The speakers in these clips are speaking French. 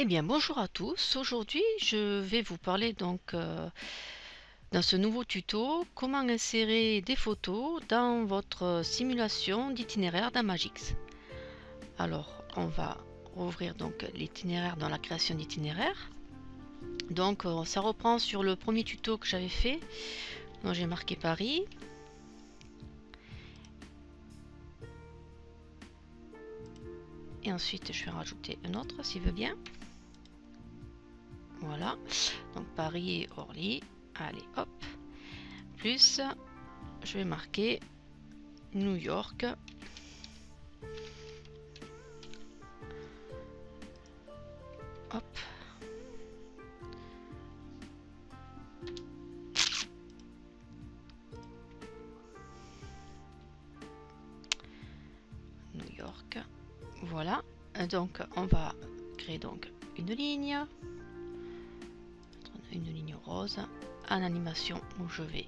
Eh bien, bonjour à tous. Aujourd'hui, je vais vous parler dans ce nouveau tuto comment insérer des photos dans votre simulation d'itinéraire dans Magix. Alors, on va rouvrir donc l'itinéraire dans la création d'itinéraire. Donc, ça reprend sur le premier tuto que j'avais fait. Donc, j'ai marqué Paris. Et ensuite, je vais rajouter un autre s'il veut bien. Voilà, donc Paris et Orly. Allez, hop. Plus, je vais marquer New York. Hop. New York. Voilà. Donc, on va créer donc une ligne rose en animation où je vais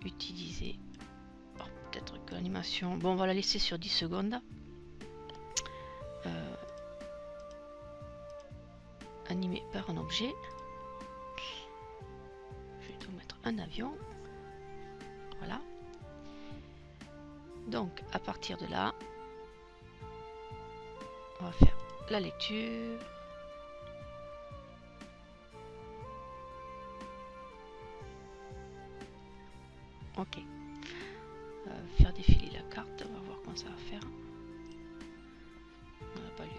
utiliser peut-être que l'animation, bon, on va la laisser sur 10 secondes. Animé par un objet. Je vais tout mettre un avion. Voilà. Donc à partir de là, on va faire la lecture. Ok. Faire défiler la carte, on va voir comment ça va faire. On n'a pas lieu.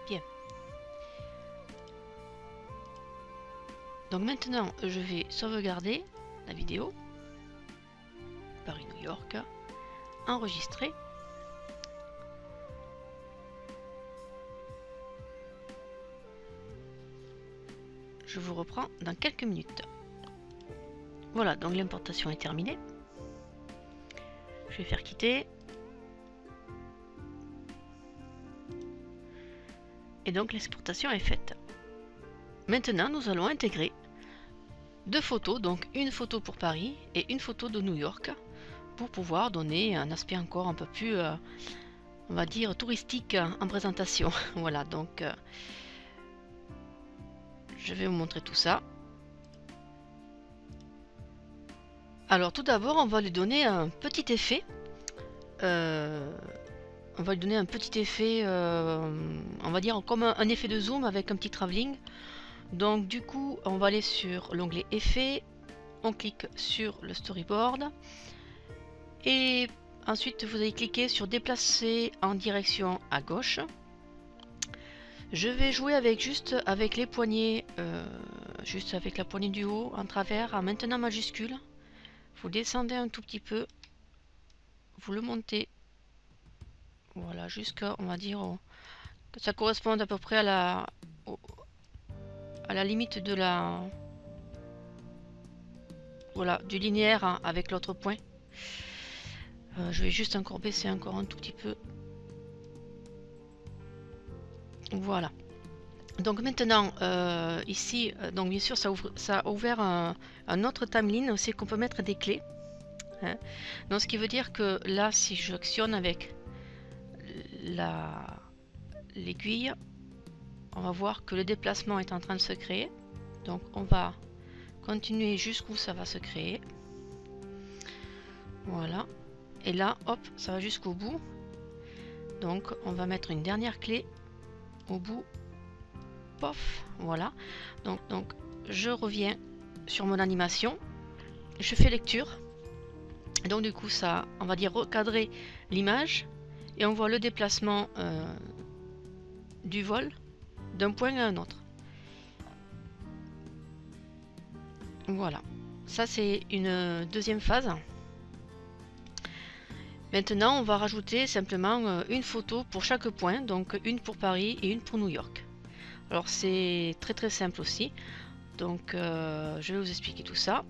Bien. Donc maintenant, je vais sauvegarder la vidéo. Paris-New York. Enregistrer. Je vous reprends dans quelques minutes. Voilà, donc l'importation est terminée. Je vais faire quitter. Et donc l'exportation est faite. Maintenant, nous allons intégrer deux photos, donc une photo pour Paris et une photo de New York, pour pouvoir donner un aspect encore un peu plus, on va dire, touristique en présentation. Voilà, donc je vais vous montrer tout ça. Alors tout d'abord, on va lui donner un petit effet. On va lui donner un petit effet, on va dire comme un effet de zoom avec un petit travelling. Donc du coup, on va aller sur l'onglet Effets, on clique sur le storyboard et ensuite vous allez cliquer sur Déplacer en direction à gauche. Je vais jouer juste avec les poignées, juste avec la poignée du haut en travers, en maintenant majuscule. Vous descendez un tout petit peu, vous le montez, voilà, jusqu'à, on va dire, que ça corresponde à peu près à la limite de la, voilà, du linéaire hein, avec l'autre point. Je vais juste encore baisser encore un tout petit peu. Voilà. Donc maintenant, ici, donc bien sûr, ça a ouvert un autre timeline aussi qu'on peut mettre des clés. Hein. Donc ce qui veut dire que là, si j'actionne avec l'aiguille, on va voir que le déplacement est en train de se créer. Donc on va continuer jusqu'où ça va se créer. Voilà. Et là, hop, ça va jusqu'au bout. Donc on va mettre une dernière clé au bout. Pof, voilà. Donc je reviens sur mon animation. Je fais lecture. Donc du coup, ça, on va dire recadrer l'image. Et on voit le déplacement du vol d'un point à un autre. Voilà. Ça, c'est une deuxième phase. Maintenant, on va rajouter simplement une photo pour chaque point. Donc une pour Paris et une pour New York. Alors c'est très très simple aussi. Donc je vais vous expliquer tout ça.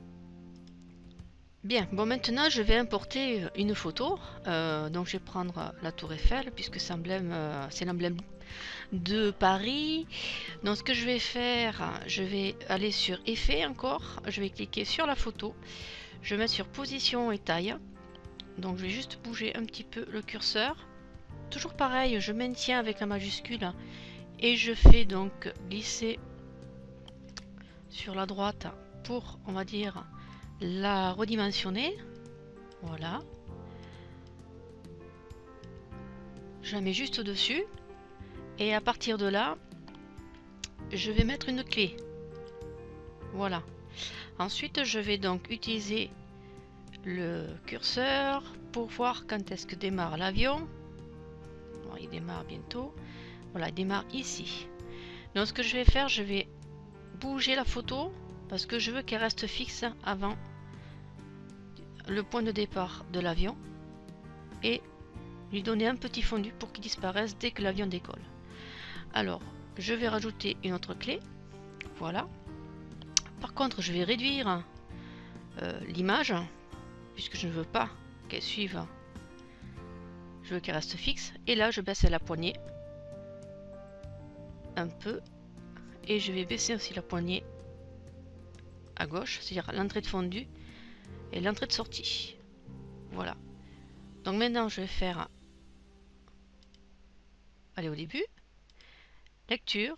Bien, bon maintenant je vais importer une photo. Donc je vais prendre la tour Eiffel puisque c'est l'emblème de Paris. Donc ce que je vais faire, je vais aller sur Effet encore. Je vais cliquer sur la photo. Je vais mettre sur Position et Taille. Donc je vais juste bouger un petit peu le curseur. toujours pareil, je maintiens avec la majuscule et je fais donc glisser sur la droite pour, on va dire, la redimensionner. Voilà. Je la mets juste au-dessus. Et à partir de là, je vais mettre une clé. Voilà. Ensuite, je vais donc utiliser le curseur pour voir quand est-ce que démarre l'avion. Bon, il démarre bientôt. Voilà, il démarre ici. Donc ce que je vais faire, je vais bouger la photo parce que je veux qu'elle reste fixe avant le point de départ de l'avion et lui donner un petit fondu pour qu'il disparaisse dès que l'avion décolle. Alors, je vais rajouter une autre clé. Voilà. Par contre, je vais réduire l'image puisque je ne veux pas qu'elle suive. Je veux qu'elle reste fixe. Et là, je baisse la poignée un peu. Et je vais baisser aussi la poignée à gauche, c'est-à-dire l'entrée de fondu et l'entrée de sortie. Voilà. Donc maintenant, je vais faire aller au début, lecture,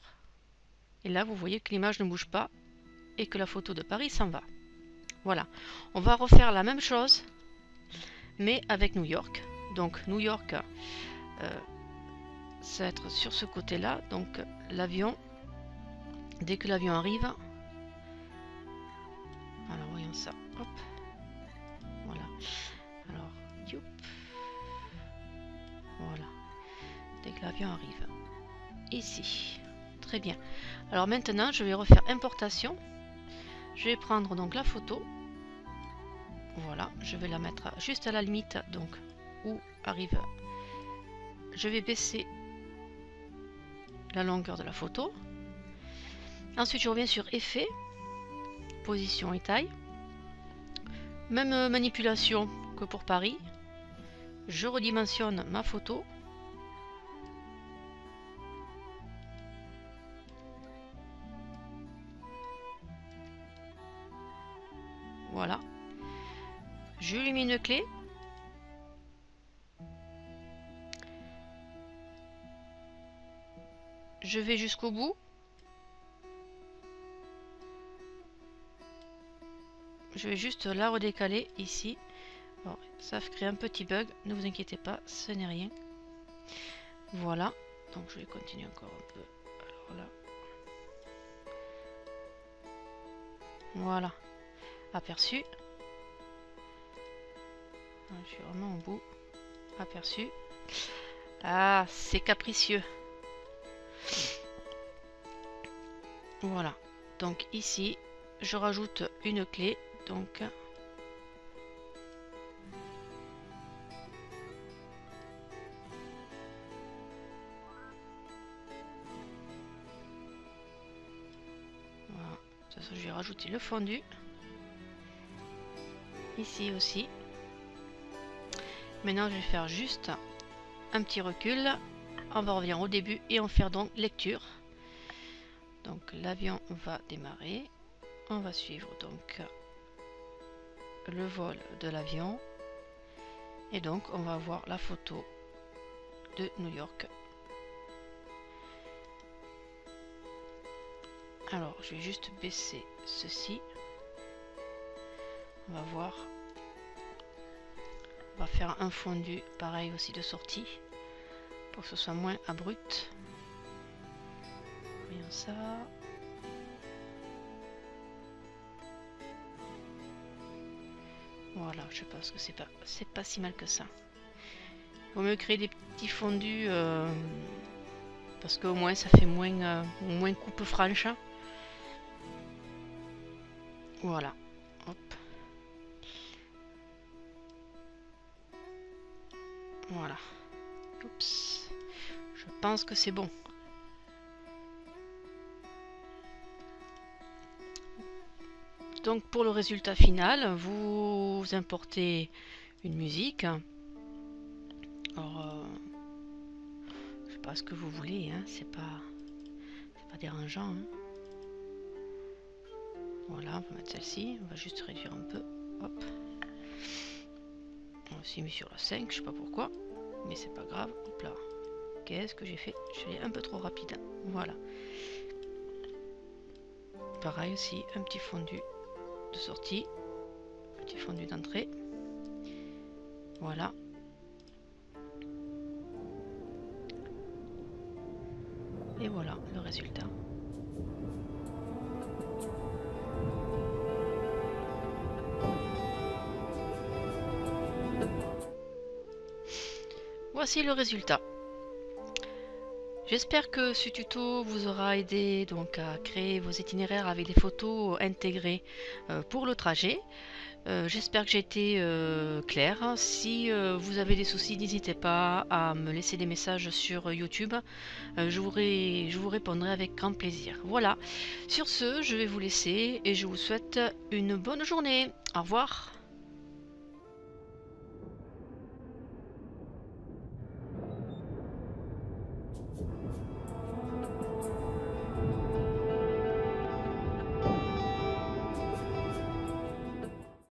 et là vous voyez que l'image ne bouge pas et que la photo de Paris s'en va. Voilà. On va refaire la même chose, mais avec New York. Donc New York, ça va être sur ce côté-là. Donc l'avion, dès que l'avion arrive, alors voyons ça. Hop. Voilà. Alors, youp. Voilà. Dès que l'avion arrive. Ici. Très bien. Alors maintenant, je vais refaire importation. Je vais prendre donc la photo. Voilà. Je vais la mettre juste à la limite, donc où arrive. Je vais baisser la longueur de la photo. Ensuite, je reviens sur effet, position et taille. Même manipulation que pour Paris. Je redimensionne ma photo. Voilà. Je lui mets une clé. Je vais jusqu'au bout. Je vais juste la redécaler ici. Bon, ça crée un petit bug. Ne vous inquiétez pas, ce n'est rien. Voilà. Donc je vais continuer encore un peu. Alors là. Voilà. Aperçu. Je suis vraiment au bout. Aperçu. Ah, c'est capricieux. Voilà. Donc ici, je rajoute une clé. Donc voilà. De toute façon, je vais rajouter le fondu. Ici aussi. Maintenant, je vais faire juste un petit recul. On va revenir au début et on va faire donc lecture. Donc l'avion va démarrer. On va suivre donc le vol de l'avion. Et donc on va voir la photo de New York. Alors je vais juste baisser ceci. On va voir. On va faire un fondu pareil aussi de sortie pour que ce soit moins abrupt. Voyons ça. Voilà, je pense que c'est pas si mal que ça. Il vaut mieux créer des petits fondus parce qu'au moins ça fait moins coupe franche. Voilà. Hop. Voilà. Oups. Je pense que c'est bon. Donc pour le résultat final, vous importez une musique. Alors, je sais pas ce que vous voulez, hein, c'est pas dérangeant. Hein. Voilà, on va mettre celle-ci, on va juste réduire un peu. Hop. On va aussi mis sur la 5, je sais pas pourquoi. mais c'est pas grave. Hop là. Qu'est-ce que j'ai fait? Je suis allé un peu trop rapide. Voilà. Pareil aussi, un petit fondu de sortie, petit fondu d'entrée. Voilà. Et voilà le résultat. Voici le résultat. J'espère que ce tuto vous aura aidé donc à créer vos itinéraires avec des photos intégrées pour le trajet. J'espère que j'ai été claire. Si vous avez des soucis, n'hésitez pas à me laisser des messages sur YouTube. Je vous répondrai avec grand plaisir. Voilà. Sur ce, je vais vous laisser et je vous souhaite une bonne journée. Au revoir.